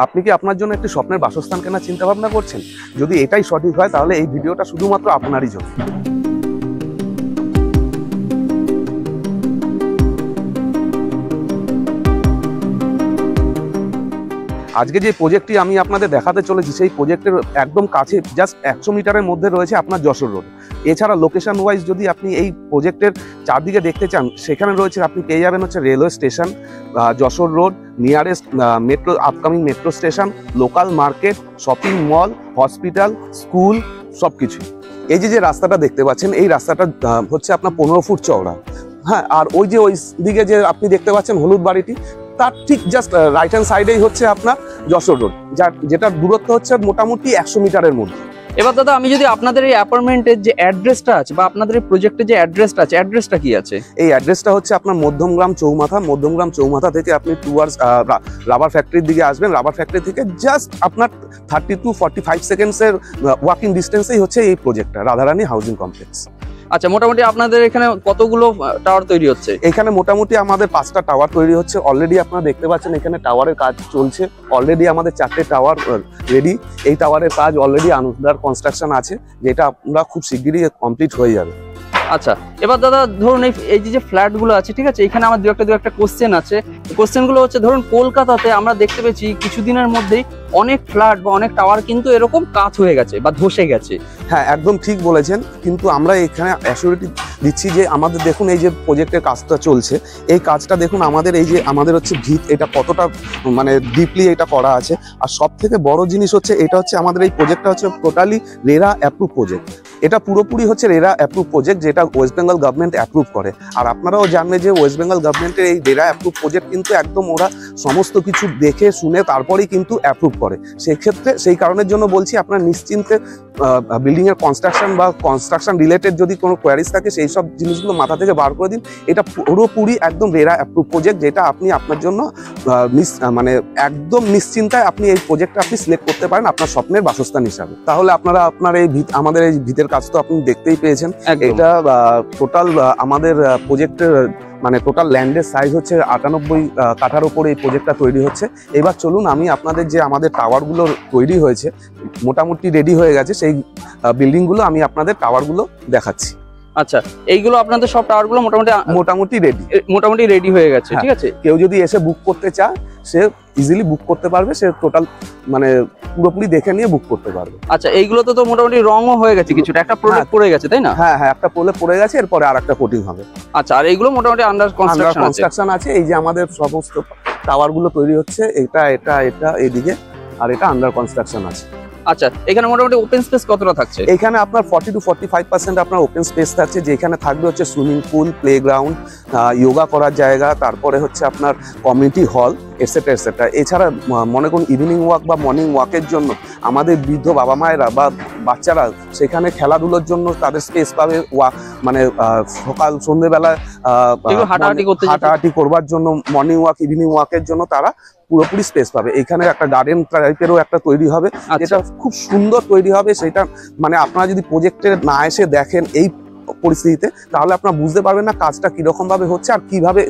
আপনি কি আপনার জন্য একটি স্বপ্নের বাসস্থান কেনার চিন্তা ভাবনা করছেন? যদি এটাই সঠিক হয় তাহলে এই ভিডিওটা শুধুমাত্র আপনারই জন্য। আজকে যে প্রজেক্টটি আমি আপনাদের দেখাতে চলেছি সেই প্রজেক্টের একদম কাছে জাস্ট 100 মিটারের মধ্যে রয়েছে আপনার যশোর রোড। এছাড়া লোকেশন ওয়াইজ যদি আপনি এই প্রজেক্টের চারদিকে দেখতে চান, সেখানে রয়েছে আপনি পেয়ে যাবেন হচ্ছে railway station, Jessore road, nearest metro, upcoming metro station, local market, shopping mall, hospital, school, সব কিছু। এই যে রাস্তাটা দেখতে পাচ্ছেন, এই রাস্তাটা হচ্ছে আপনার 15 ফুট চওড়া। হ্যাঁ, আর ওই দিকে যে আপনি দেখতে পাচ্ছেন হলুদ বাড়িটি, তার ঠিক জাস্ট রাইট হ্যান্ড সাইডেই হচ্ছে আপনার যশোর রোড, যেটার দূরত্ব হচ্ছে মোটামুটি 100 মিটারের মধ্যে। এবার দাদা, আমি যদি আপনাদের এই অ্যাপার্টমেন্টের যে অ্যাড্রেসটা আছে বা আপনাদের এই প্রজেক্টের যে অ্যাড্রেসটা আছে, অ্যাড্রেসটা কি আছে? এই অ্যাড্রেসটা হচ্ছে আপনার মধ্যমগ্রাম চৌমাথা থেকে আপনি টুয়ার্ডস রাবার ফ্যাক্টরির দিকে আসবেন। রাবার ফ্যাক্টরি থেকে জাস্ট আপনার 30 to 45 সেকেন্ডসের ওয়াকিং ডিস্টেন্সেই হচ্ছে এই প্রজেক্টটা, রাধারানী হাউজিং কমপ্লেক্স। আচ্ছা, মোটামুটি আপনাদের এখানে কতগুলো টাওয়ার তৈরি হচ্ছে? এখানে মোটামুটি আমাদের 5টা টাওয়ার তৈরি হচ্ছে অলরেডি। আপনারা দেখতে পাচ্ছেন এখানে টাওয়ারের কাজ চলছে অলরেডি। আমাদের 4টে টাওয়ার রেডি। এই টাওয়ারের কাজ অলরেডি আন্ডার কনস্ট্রাকশন আছে, যেটা আমরা খুব শিগগিরই কমপ্লিট হয়ে যাবে। আচ্ছা, এবার দাদা ধরুন এই যে ফ্ল্যাটগুলো আছে, ঠিক আছে, এখানে আমার দু একটা কোশ্চেন আছে। কোশ্চেনগুলো হচ্ছে, ধরুন কলকাতাতে আমরা দেখতে পেয়েছি কিছুদিনের মধ্যেই অনেক ফ্ল্যাট বা অনেক টাওয়ার কিন্তু এরকম কাজ হয়ে গেছে বা ধসে গেছে। হ্যাঁ, একদম ঠিক বলেছেন। কিন্তু আমরা এখানে অ্যাসিউরিটি দিচ্ছি যে আমাদের দেখুন এই যে প্রজেক্টের কাজটা চলছে, এই কাজটা দেখুন আমাদের হচ্ছে ভিত, এটা কতটা মানে ডিপলি এটা করা আছে। আর সব থেকে বড় জিনিস হচ্ছে এটা হচ্ছে আমাদের এই প্রজেক্টটা হচ্ছে টোটালি রেরা অ্যাপ্রুভ প্রজেক্ট। এটা পুরোপুরি হচ্ছে রেরা অ্যাপ্রুভ প্রজেক্ট, যেটা ওয়েস্ট বেঙ্গল গভর্নমেন্ট অ্যাপ্রুভ করে। আর আপনারাও জানবেন যে ওয়েস্ট বেঙ্গল গভর্নমেন্টের এই রেরা অ্যাপ্রুভ প্রজেক্ট কিন্তু একদম ওরা সমস্ত কিছু দেখে শুনে তারপরেই কিন্তু অ্যাপ্রুভ করে। সেক্ষেত্রে সেই কারণের জন্য বলছি, আপনার নিশ্চিন্তে বিল্ডিং এর কনস্ট্রাকশন বা কনস্ট্রাকশন রিলেটেড যদি কোনো কোয়ারিজ থাকে, সেই সব জিনিসগুলো মাথা থেকে বার করে দিন। এটা পুরোপুরি একদম রেরা অ্যাপ্রুভ প্রজেক্ট, যেটা আপনি আপনার জন্য মানে একদম নিশ্চিন্তায় আপনি এই প্রজেক্টটা আপনি সিলেক্ট করতে পারেন আপনার স্বপ্নের বাসস্থান হিসাবে। তাহলে আপনারা আপনার এই আমাদের এই ভিতের কাজ তো আপনি দেখতেই পেয়েছেন। এটা টোটাল আমাদের প্রজেক্টের মানে টোটাল ল্যান্ডের সাইজ হচ্ছে 98 কাঠার উপরে এই প্রজেক্টটা তৈরি হচ্ছে। এবার চলুন আমি আপনাদের যে আমাদের টাওয়ারগুলো তৈরি হয়েছে, মোটামুটি রেডি হয়ে গেছে, সেই বিল্ডিংগুলো আমি আপনাদের টাওয়ারগুলো দেখাচ্ছি। আচ্ছা, এইগুলো আপনাদের সব টাওয়ারগুলো মোটামুটি রেডি হয়ে গেছে, ঠিক আছে। কেউ যদি এসে বুক করতে চায়, সে ইজিলি বুক করতে পারবে, সে টোটাল মানে পুরোপুরি দেখে নিয়ে বুক করতে পারবে। আচ্ছা, এইগুলোতে তো মোটামুটি রঙও হয়ে গেছে, কিছুটা একটা প্রলেপ পড়ে গেছে, তাই না? হ্যাঁ, একটা প্রলেপ পড়ে গেছে, এরপরে আরেকটা কোটিং হবে। আচ্ছা, আর এইগুলো মোটামুটি আন্ডার কনস্ট্রাকশন আছে। এই যে আমাদের সমস্ত টাওয়ারগুলো তৈরি হচ্ছে, এটা এইদিকে, আর এটা আন্ডার কনস্ট্রাকশন আছে। আচ্ছা, এখানে মোটামুটি ওপেন স্পেস কতটা থাকছে? এখানে আপনার 40 to 45% আপনার ওপেন স্পেস থাকছে, যেখানে থাকবে হচ্ছে সুইমিং পুল, প্লেগ্রাউন্ড, যোগা করার জায়গা, তারপরে হচ্ছে আপনার কমিউনিটি হল, এটসেট্রা এটসেট্রা। এছাড়া মনে করুন ইভিনিং ওয়াক বা মর্নিং ওয়াকের জন্য আমাদের বৃদ্ধ বাবা মায়েরা বা বাচ্চারা সেখানে খেলাধুলোর জন্য তাদের স্পেস পাবে। মানে সকাল সন্ধ্যেবেলা হাঁটাহাঁটি করবার জন্য, মর্নিং ওয়াক, ইভিনিং ওয়াকের জন্য তারা পুরোপুরি স্পেস পাবে। এখানে একটা গার্ডেন টাইপেরও একটা তৈরি হবে, যেটা খুব সুন্দর তৈরি হবে। সেটা মানে আপনারা যদি প্রজেক্টে না এসে দেখেন এই পরিস্থিতিতে, তাহলে আপনারা বুঝতে পারবেন না কাজটা কিরকম ভাবে হচ্ছে আর কিভাবে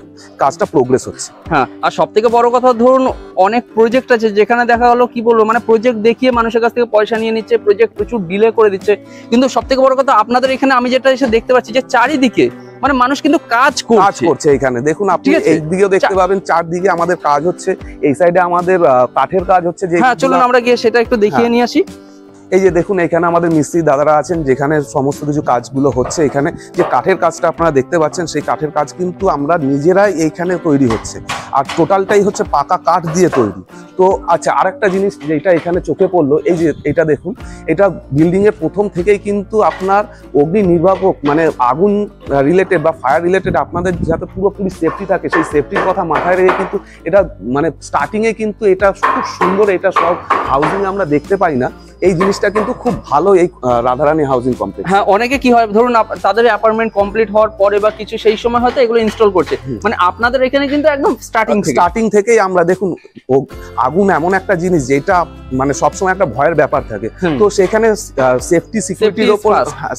কাজটা প্রোগ্রেস হচ্ছে। হ্যাঁ, আর সব থেকে বড় কথা, ধরুন অনেক প্রজেক্ট আছে যেখানে দেখা গেলো, কি বলবো, মানে প্রজেক্ট দেখিয়ে মানুষের কাছ থেকে পয়সা নিয়ে নিচ্ছে, প্রজেক্ট প্রচুর ডিলে করে দিচ্ছে। কিন্তু সব থেকে বড় কথা, আপনাদের এখানে আমি যেটা এসে দেখতে পাচ্ছি যে চারিদিকে মানে মানুষ কিন্তু কাজ করছে এখানে। দেখুন আপনি এই দিকেও দেখতে পাবেন, চারদিকে আমাদের কাজ হচ্ছে। এই সাইডে আমাদের কাঠের কাজ হচ্ছে। হ্যাঁ, চলুন আমরা গিয়ে সেটা একটু দেখিয়ে নিয়ে আসি। এই যে দেখুন, এখানে আমাদের মিস্ত্রি দাদারা আছেন, যেখানে সমস্ত কিছু কাজগুলো হচ্ছে। এখানে যে কাঠের কাজটা আপনারা দেখতে পাচ্ছেন, সেই কাঠের কাজ কিন্তু আমরা নিজেরাই এইখানে তৈরি হচ্ছে, আর টোটালটাই হচ্ছে পাকা কাঠ দিয়ে তৈরি। তো আচ্ছা, আরেকটা জিনিস যেটা এখানে চোখে পড়লো, এই যে এটা দেখুন, এটা বিল্ডিং এর প্রথম থেকেই কিন্তু আপনার অগ্নি নির্বাপক মানে আগুন রিলেটেড বা ফায়ার রিলেটেড আপনাদের যাতে পুরোপুরি সেফটি থাকে, সেই সেফটির কথা মাথায় রেখে কিন্তু এটা মানে স্টার্টিংয়ে কিন্তু এটা খুব সুন্দর, এটা সব হাউজিং আমরা দেখতে পাই না। এই জিনিসটা কিন্তু খুব ভালো এই রাধারানী হাউজিং কমপ্লেক্স। হ্যাঁ, অনেকে কি হয় ধরুন তাদের অ্যাপার্টমেন্ট কমপ্লিট হওয়ার পরে বা কিছু সেই সময় হয়তো এগুলো ইনস্টল করছে, মানে আপনাদের এখানে কিন্তু একদম স্টার্টিং থেকেই আমরা দেখুন, আগুন এমন একটা জিনিস যেটা মানে সবসময় একটা ভয়ের ব্যাপার থাকে, তো সেখানে সেফটি সিকিউরিটির উপর,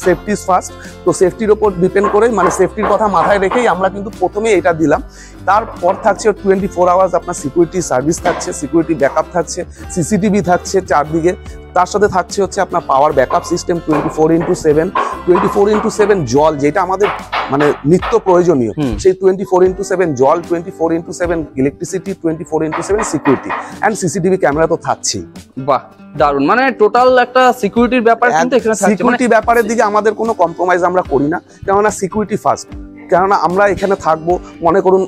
সেফটি ইজ ফার্স্ট, তো সেফটির উপর ডিপেন্ড করে মানে সেফটির কথা মাথায় রেখেই আমরা কিন্তু প্রথমে এটা দিলাম। তারপর থাকছে 24 আওয়ার্স আপনার সিকিউরিটি সার্ভিস থাকছে, সিকিউরিটি ব্যাকআপ থাকছে, সিসিটিভি থাকছে চারদিকে। তার সাথে থাকছে হচ্ছে আপনার পাওয়ার ব্যাকআপ সিস্টেম 24x7 জল, যেটা আমাদের মানে নিত্য প্রয়োজনীয়, সেই 24x7 জল, 24x7 electricity, 24x7 security and CCTV camera তো থাকছেই। বাহ, দারুন, মানে টোটাল একটা সিকিউরিটির ব্যাপার কিন্তু এখানে থাকছে। সিকিউরিটি ব্যাপারের দিকে আমাদের কোনো কম্প্রোমাইজ আমরা করি না, কেননা সিকিউরিটি ফার্স্ট। কেননা আমরা এখানে থাকবো, মনে করুন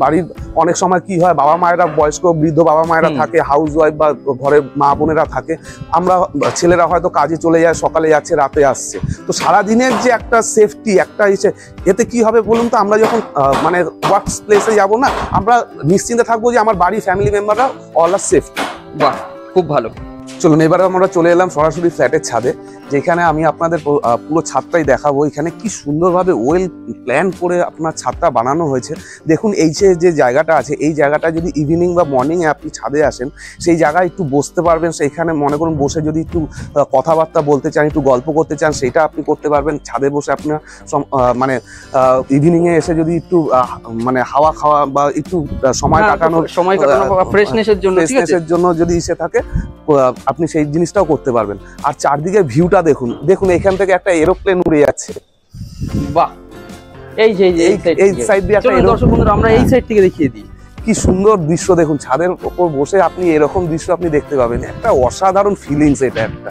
বাড়ির অনেক সময় কি হয়, বাবা মায়েরা, বয়স্ক বৃদ্ধ বাবা মায়েরা থাকে, হাউস ওয়াইফ বা ঘরে মা বোনেরা থাকে, আমরা ছেলেরা হয়তো কাজে চলে যায়, সকালে যাচ্ছে রাতে আসছে, তো সারাদিনের যে একটা সেফটি একটা এতে কি হবে বলুন তো, আমরা যখন মানে ওয়ার্ক প্লেসে যাবো না, আমরা নিশ্চিন্তে থাকবো যে আমার বাড়ির ফ্যামিলি মেম্বাররা অল আর সেফ। বাহ, খুব ভালো। চলুন এবারে আমরা চলে এলাম সরাসরি ফ্ল্যাটের ছাদে, যেখানে আমি আপনাদের পুরো ছাদটাই দেখাবো। এখানে কি সুন্দরভাবে ওয়েল প্ল্যান করে আপনার ছাদটা বানানো হয়েছে। দেখুন এই যে জায়গাটা আছে, এই জায়গাটা যদি ইভিনিং বা মর্নিংয়ে আপনি ছাদে আসেন, সেই জায়গায় একটু বসতে পারবেন। সেইখানে মনে করুন বসে যদি একটু কথাবার্তা বলতে চান, একটু গল্প করতে চান, সেটা আপনি করতে পারবেন ছাদে বসে। আপনার মানে ইভিনিংয়ে এসে যদি একটু মানে হাওয়া খাওয়া বা একটু সময় কাটানো ফ্রেশনেসের জন্য যদি এসে থাকে, আপনি সেই জিনিসটাও করতে পারবেন। আর চারদিকে ভিউটা দেখুন, দেখুন এখান থেকে একটা এরোপ্লেন উড়ে যাচ্ছে। বাহ, এই সাইড দিয়ে একটা, দর্শক বন্ধুরা আমরা এই সাইড থেকে দেখিয়ে দিই, কি সুন্দর দৃশ্য দেখুন। ছাদের উপর বসে আপনি এরকম দৃশ্য আপনি দেখতে পাবেন, একটা অসাধারণ ফিলিংস এটা একটা।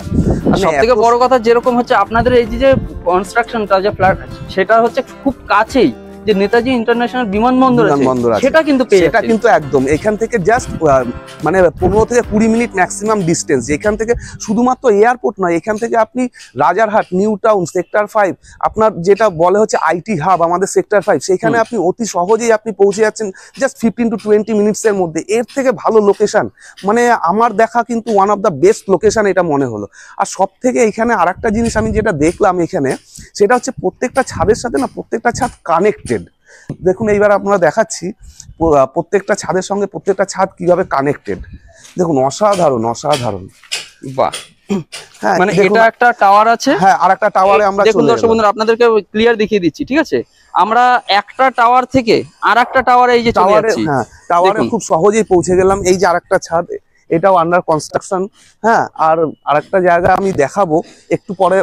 সবথেকে বড় কথা যেরকম হচ্ছে আপনাদের এই যে কনস্ট্রাকশনটা, যে ফ্ল্যাট, সেটা হচ্ছে খুব কাছেই যে নেতাজি ইন্টারন্যাশনাল বিমানবন্দর আছে, সেটা কিন্তু একদম এখান থেকে জাস্ট মানে 15 থেকে 20 মিনিট ম্যাক্সিমাম ডিস্টেন্স। এখান থেকে শুধুমাত্র এয়ারপোর্ট নয়, এখান থেকে আপনি রাজারহাট, নিউ টাউন, সেক্টর 5, আপনার যেটা বলে হচ্ছে আইটি হাব আমাদের সেক্টর 5, সেখানে আপনি অতি সহজেই আপনি পৌঁছে যাচ্ছেন জাস্ট 15 to 20 মিনিটসের মধ্যে। এর থেকে ভালো লোকেশন মানে আমার দেখা কিন্তু one of the best location এটা মনে হলো। আর সব থেকে এখানে আরেকটা জিনিস আমি যেটা দেখলাম এখানে, সেটা হচ্ছে প্রত্যেকটা ছাদের সাথে না প্রত্যেকটা ছাদ কানেক্টেড। দেখুন এইবার আপনারা দেখাচ্ছি প্রত্যেকটা ছাদের সঙ্গে প্রত্যেকটা ছাদ কিভাবে কানেক্টেড। দেখুন অসাধারণ অসাধারণ। বাহ, হ্যাঁ, মানে এটা একটা টাওয়ার আছে, হ্যাঁ আরেকটা টাওয়ারে আমরা দেখুন দর্শক বন্ধুরা আপনাদেরকে ক্লিয়ার দেখিয়ে দিচ্ছি, ঠিক আছে? আমরা একটা টাওয়ার থেকে আরেকটা টাওয়ারে এই যে চলে যাচ্ছি, হ্যাঁ টাওয়ারে খুব সহজেই পৌঁছে গেলাম। এই যে আরেকটা ছাদ, এটাও আন্ডার কনস্ট্রাকশন। হ্যাঁ, আর আরেকটা জায়গা আমি দেখাবো একটু পরে,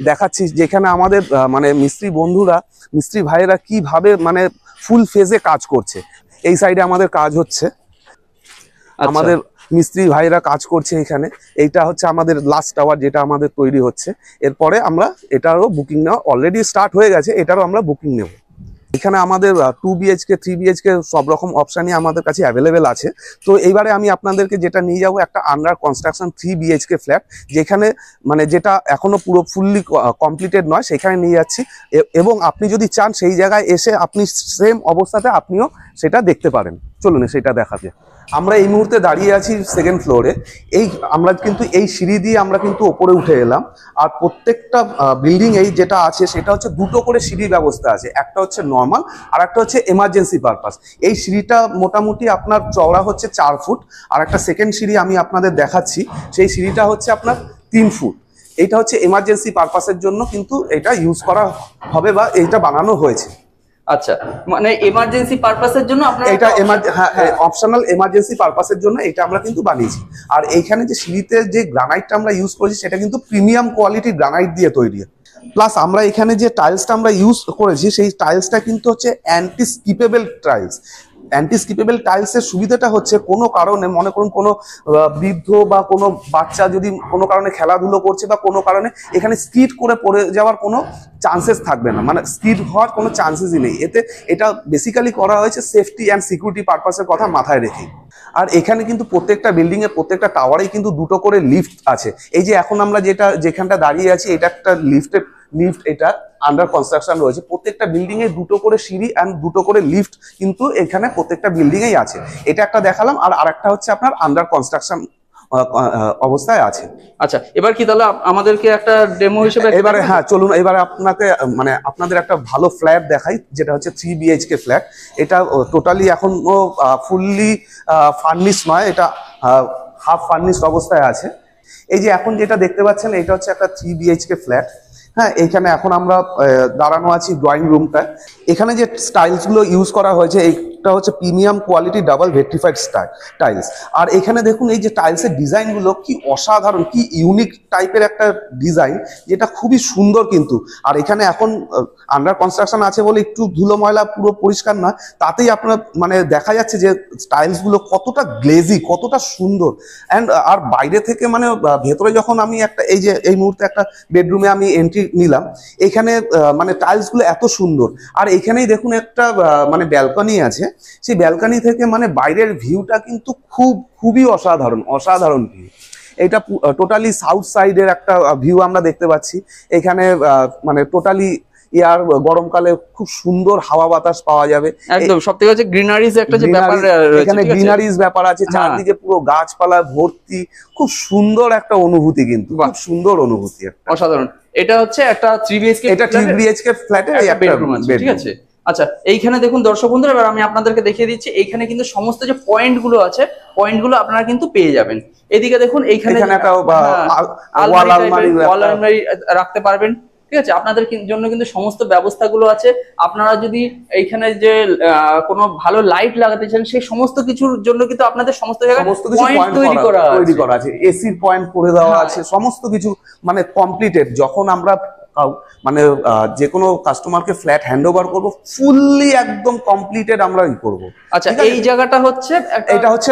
দেখাচ্ছি যেখানে আমাদের মানে মিস্ত্রি বন্ধুরা, মিস্ত্রি ভাইয়েরা কিভাবে মানে ফুল ফেজে কাজ করছে। এই সাইডে আমাদের কাজ হচ্ছে, আমাদের মিস্ত্রি ভাইয়েরা কাজ করছে এখানে। এইটা হচ্ছে আমাদের লাস্ট টাওয়ার যেটা আমাদের তৈরি হচ্ছে। এরপরে আমরা এটারও বুকিং নেওয়া অলরেডি স্টার্ট হয়ে গেছে, এটারও আমরা বুকিং নেব। এখানে আমাদের 2 BHK 3 BHK সব রকম অপশানই আমাদের কাছে অ্যাভেলেবেল আছে। তো এইবারে আমি আপনাদেরকে যেটা নিয়ে যাব একটা আন্ডার কনস্ট্রাকশন 3 BHK ফ্ল্যাট, যেখানে মানে যেটা এখনো পুরো ফুললি কমপ্লিটেড নয়, সেখানে নিয়ে যাচ্ছি। এবং আপনি যদি চান সেই জায়গায় এসে আপনি সেম অবস্থাতে আপনিও সেটা দেখতে পারেন। চলুন সেটা দেখাতে। আমরা এই মুহূর্তে দাঁড়িয়ে আছি সেকেন্ড ফ্লোরে। আমরা কিন্তু এই সিঁড়ি দিয়ে আমরা কিন্তু ওপরে উঠে এলাম। আর প্রত্যেকটা বিল্ডিং এই যেটা আছে সেটা হচ্ছে দুটো করে সিঁড়ির ব্যবস্থা আছে, একটা হচ্ছে নর্মাল আর একটা হচ্ছে এমার্জেন্সি পারপাস। এই সিঁড়িটা মোটামুটি আপনার চওড়া হচ্ছে 4 ফুট, আর একটা সেকেন্ড সিঁড়ি আমি আপনাদের দেখাচ্ছি, সেই সিঁড়িটা হচ্ছে আপনার 3 ফুট। এইটা হচ্ছে এমার্জেন্সি পারপাসের জন্য কিন্তু এটা ইউজ করা হবে বা এইটা বানানো হয়েছে। আচ্ছা, মানে এমার্জেন্সি পারপাসের জন্য আপনারা এটা অপশনাল এমার্জেন্সি পারপাসের জন্য এটা আমরা কিন্তু বানিয়েছি। আর এইখানে যে সিঁড়িতে যে গ্রানাইটটা আমরা ইউজ করেছি সেটা কিন্তু প্রিমিয়াম কোয়ালিটির গ্রানাইট দিয়ে তৈরি। প্লাস আমরা এখানে যে টাইলসটা আমরা ইউজ করেছি সেই টাইলসটা কিন্তু হচ্ছে anti skippable tiles. Anti skippable টাইলসের সুবিধাটা হচ্ছে কোনো কারণে মনে করুন কোনো বৃদ্ধ বা কোনো বাচ্চা যদি কোনো কারণে খেলাধুলো করছে বা কোনো কারণে এখানে স্কিড করে পড়ে যাওয়ার কোনো চান্সেস থাকবে না, মানে স্কিড হওয়ার কোনো চান্সেসই নেই। এটা বেসিক্যালি করা হয়েছে সেফটি অ্যান্ড সিকিউরিটি পারপাসের কথা মাথায় রেখে। আর এখানে কিন্তু প্রত্যেকটা বিল্ডিং এর প্রত্যেকটা টাওয়ারেই কিন্তু দুটো করে লিফট আছে। এই যে এখন আমরা যেখানটা দাঁড়িয়ে আছি এটা একটা লিফট, এটা আন্ডার কনস্ট্রাকশন রয়েছে। প্রত্যেকটা বিল্ডিং এ দুটো করে সিঁড়ি অ্যান্ড দুটো করে লিফট কিন্তু এখানে প্রত্যেকটা বিল্ডিং এই আছে। এটা একটা দেখালাম। আর আরেকটা হচ্ছে আপনার আন্ডার কনস্ট্রাকশন অবস্থায় আছে। আচ্ছা, এবার কি তাহলে আমাদেরকে একটা ডেমো হিসেবে এবারে হ্যাঁ চলুন, এবারে আপনাকে মানে আপনাদের একটা ভালো ফ্ল্যাট দেখাই, যেটা হচ্ছে 3 BHK ফ্ল্যাট। এটা টোটালি এখনো ফুললি ফার্নিশ নয়, এটা হাফ ফার্নিশ অবস্থায় আছে। এই যে এখন যেটা দেখতে পাচ্ছেন, এটা হচ্ছে একটা 3 BHK ফ্ল্যাট। হ্যাঁ, এইখানে এখন আমরা দাঁড়ানো আছি ড্রয়িং রুমটা। এখানে যে টাইলস গুলো ইউজ করা হয়েছে, এইটা হচ্ছে premium quality double vitrified tiles. আর এখানে দেখুন এই যে টাইলসের ডিজাইন গুলো কি অসাধারণ, কি ইউনিক টাইপের একটা ডিজাইন, যেটা খুবই সুন্দর কিন্তু। আর এখানে এখন আন্ডার কনস্ট্রাকশন আছে বলে একটু ধুলো ময়লা পুরো পরিষ্কার না, তাতেই আপনার মানে দেখা যাচ্ছে যে টাইলস গুলো কতটা গ্লেজি, কতটা সুন্দর। অ্যান্ড আর বাইরে থেকে মানে ভেতরে যখন আমি একটা এই যে এই মুহূর্তে একটা বেডরুমে আমি এন্ট্রি নিলাম, এখানে মানে টাইলস গুলো এত সুন্দর। আর এখানেই দেখুন একটা মানে ব্যালকনি আছে, সেই ব্যালকনি থেকে মানে বাইরের ভিউটা কিন্তু খুবই অসাধারণ ভিউ। এটা টোটালি সাউথ সাইডের একটা ভিউ আমরা দেখতে পাচ্ছি। এখানে মানে টোটালি এয়ার, গরমকালে খুব সুন্দর হাওয়া বাতাস পাওয়া যাবে। একদম, সবথেকে হচ্ছে গ্রিনারিজ একটা যে ব্যাপার রয়েছে, এখানে গ্রিনারিজ ব্যাপার আছে, চারদিকে পুরো গাছপালা ভর্তি, খুব সুন্দর একটা অনুভূতি, কিন্তু খুব সুন্দর অনুভূতি, অসাধারণ। এটা হচ্ছে একটা 3 BHK, এটা 3 BHK ফ্ল্যাটের একটা বেডরুম আছে, ঠিক আছে। আচ্ছা, এইখানে দেখুন দর্শক বন্ধুরা, এবার আমি আপনাদেরকে দেখিয়ে দিচ্ছি। এইখানে কিন্তু সমস্ত যে পয়েন্ট গুলো আছে, পয়েন্ট গুলো আপনারা কিন্তু পেয়ে যাবেন। এদিকে দেখুন এইখানে একটা আলমারি রাখতে পারবেন, ঠিক আছে। আপনাদের জন্য কিন্তু সমস্ত ব্যবস্থাগুলো আছে। আপনারা যদি এইখানে যে কোনো ভালো লাইট লাগাতে চান, সেই সমস্ত কিছুর জন্য কিন্তু আপনাদের সমস্ত জায়গায় পয়েন্ট তৈরি করা আছে। এসির পয়েন্ট করে দেওয়া আছে, সমস্ত কিছু মানে কমপ্লিটেড। যখন আমরা মানে যে কোনো কাস্টমারকে ফ্ল্যাট হ্যান্ড ওভার করবো, ফুললি একদম কমপ্লিটেড আমরা করবো। আচ্ছা, এই জায়গাটা হচ্ছে, এটা হচ্ছে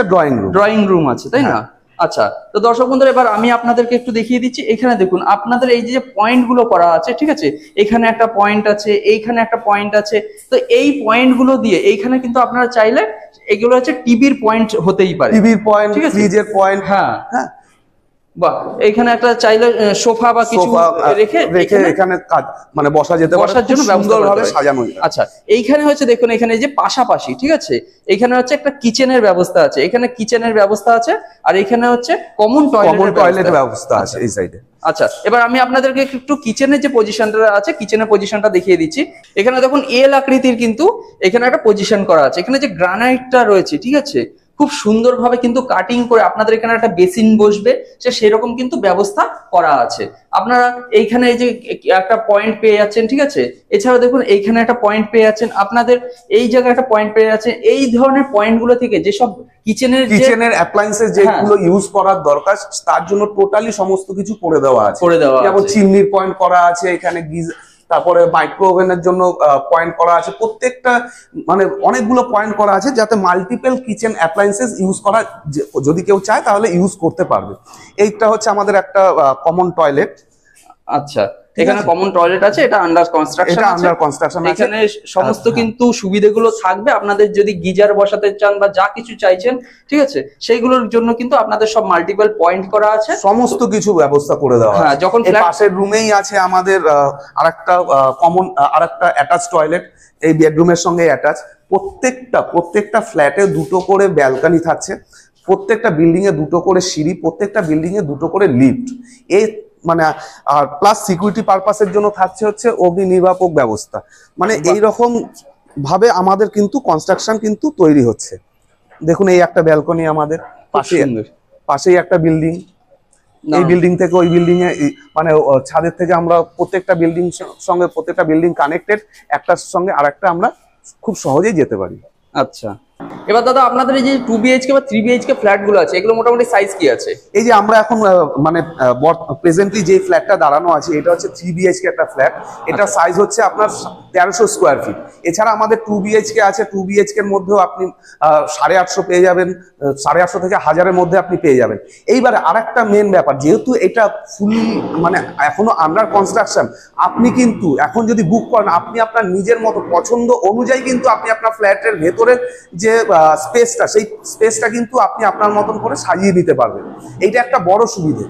ড্রয়িং রুম আছে, তাই না? আচ্ছা, তো দর্শক বন্ধুরা, এবার আমি আপনাদেরকে একটু দেখিয়ে দিচ্ছি। এখানে দেখুন আপনাদের এই যে পয়েন্ট গুলো করা আছে, ঠিক আছে। এখানে একটা পয়েন্ট আছে, এইখানে একটা পয়েন্ট আছে। তো এই পয়েন্ট গুলো দিয়ে এইখানে কিন্তু আপনারা চাইলে এগুলো হচ্ছে টিভির পয়েন্ট হতেই পারে, টিভির পয়েন্ট, ঠিক আছে, ফ্রিজের পয়েন্ট। হ্যাঁ, বাহ, এখানে একটা চাইলে সোফা বা কিছু রেখে এখানে মানে বসা যেতে পারে, বসার জন্য সুন্দরভাবে সাজানো। আচ্ছা, এইখানে হচ্ছে দেখুন, এখানে যে পাশাপাশি, ঠিক আছে, এখানে হচ্ছে একটা কিচেনের ব্যবস্থা আছে, এখানে কিচেনের ব্যবস্থা আছে, আর এখানে হচ্ছে কমন টয়লেটের ব্যবস্থা আছে এই সাইডে। আচ্ছা, এবার আমি আপনাদেরকে একটু কিচেনের যে পজিশনটা আছে, কিচেনের পজিশনটা দেখিয়ে দিচ্ছি। এখানে দেখুন এল আকৃতির কিন্তু এখানে একটা পজিশন করা আছে। এখানে যে গ্রানাইটটা রয়েছে, ঠিক আছে, খুব সুন্দরভাবে কিন্তু কাটিং করে আপনাদের এখানে একটা বেসিন বসবে, সেরকম কিন্তু ব্যবস্থা করা আছে। আপনারা এইখানে এই যে একটা পয়েন্ট পেয়ে যাচ্ছেন, ঠিক আছে। এছাড়া দেখুন এইখানে একটা পয়েন্ট পেয়ে যাচ্ছেন, আপনাদের এই জায়গায় একটা পয়েন্ট পেয়ে যাচ্ছেন। এই ধরনের পয়েন্ট গুলো থেকে যেসব কিচেনের অ্যাপ্লায়েন্সেস যেগুলো ইউজ করার দরকার, তার জন্য টোটালি সমস্ত কিছু করে দেওয়া আছে। যেমন চিমনির পয়েন্ট করা আছে, এখানে তারপরে মাইক্রো ওভেনের জন্য পয়েন্ট করা আছে। প্রত্যেকটা মানে অনেকগুলো পয়েন্ট করা আছে, যাতে মাল্টিপল কিচেন অ্যাপ্লায়েন্সেস ইউজ করা যদি কেউ চায় তাহলে ইউজ করতে পারবে। এইটা হচ্ছে আমাদের একটা কমন টয়লেট। আচ্ছা, এখানে কমন টয়লেট আছে, এটা আন্ডার কনস্ট্রাকশন। এখানে সমস্ত কিন্তু সুবিধাগুলো থাকবে। আপনাদের যদি গিজার বসাতে চান বা যা কিছু চাইছেন, ঠিক আছে, সেইগুলোর জন্য কিন্তু আপনাদের সব মাল্টিপল পয়েন্ট করা আছে, সমস্ত কিছু ব্যবস্থা করে দেওয়া। হ্যাঁ, যখন পাশের রুমেই আছে আমাদের আরেকটা কমন আরেকটা অ্যাটাচ টয়লেট, এই বেডরুমের সঙ্গে অ্যাটাচ। প্রত্যেকটা ফ্ল্যাটে দুটো করে ব্যালকনি থাকছে, প্রত্যেকটা বিল্ডিং এ দুটো করে সিঁড়ি, প্রত্যেকটা বিল্ডিং এ দুটো করে লিফট। এই মানে আর প্লাস সিকিউরিটি পারপাসের জন্য থাকছে হচ্ছে অগ্নি নির্বাপক ব্যবস্থা। মানে এই রকম ভাবে আমাদের কিন্তু কনস্ট্রাকশন কিন্তু তৈরি হচ্ছে। দেখুন এই একটা ব্যালকনি, আমাদের পাশেই একটা বিল্ডিং, এই বিল্ডিং থেকে ওই বিল্ডিং এ মানে ছাদের থেকে আমরা প্রত্যেকটা বিল্ডিং সঙ্গে প্রত্যেকটা বিল্ডিং কানেক্টেড, একটার সঙ্গে আরেকটা আমরা খুব সহজেই যেতে পারি। আচ্ছা, এবার দাদা আপনাদের এই যে 2 BHK বা 3 BHK ফ্ল্যাট গুলো আছে, এগুলো মোটামুটি সাইজ কি আছে? এই যে আমরা এখন মানে প্রেজেন্টলি যে ফ্ল্যাটটা দাঁড়ানো আছে, এটা হচ্ছে 3 BHK একটা ফ্ল্যাট। এটা সাইজ হচ্ছে আপনার 1300 স্কোয়ার ফিট। এছাড়া আমাদের 2 BHK আছে, 2 BHK এর মধ্যেও আপনি 850 পেয়ে যাবেন, 850 থেকে 1000-এর মধ্যে আপনি পেয়ে যাবেন। এইবারে আরেকটা মেন ব্যাপার, যেহেতু এটা ফুল মানে এখনো আন্ডার কনস্ট্রাকশন, আপনি কিন্তু এখন যদি বুক করেন, আপনি আপনার নিজের মতো পছন্দ অনুযায়ী কিন্তু আপনি আপনার ফ্ল্যাটের ভেতরের যে স্পেসটা, সেই স্পেসটা কিন্তু আপনি আপনার মতন করে সাজিয়ে নিতে পারবেন। এইটা একটা বড় সুবিধে।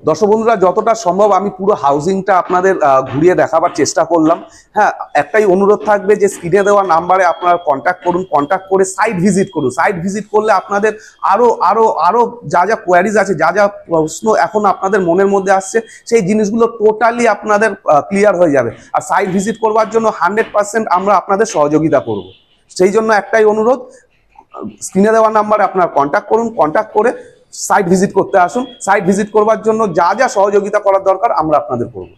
দর্শক বন্ধুরা, যতটা সম্ভব আমি পুরো হাউজিংটা আপনাদের ঘুরিয়ে দেখাবার চেষ্টা করলাম। হ্যাঁ, একটাই অনুরোধ থাকবে যে স্ক্রিনে দেওয়া নাম্বারে আপনারা কন্ট্যাক্ট করুন, কন্ট্যাক্ট করে সাইট ভিজিট করুন। সাইট ভিজিট করলে আপনাদের আরো যা যা কোয়ারিজ আছে, যা যা প্রশ্ন এখন আপনাদের মনের মধ্যে আসছে, সেই জিনিসগুলো টোটালি আপনাদের ক্লিয়ার হয়ে যাবে। আর সাইট ভিজিট করবার জন্য 100% আমরা আপনাদের সহযোগিতা করব। সেই জন্য একটাই অনুরোধ, স্ক্রিনে দেওয়া নাম্বারে আপনারা কন্ট্যাক্ট করুন, কন্ট্যাক্ট করে সাইট ভিজিট করতে আসুন। সাইট ভিজিট করবার জন্য যা যা সহযোগিতা করার দরকার আমরা আপনাদের করব।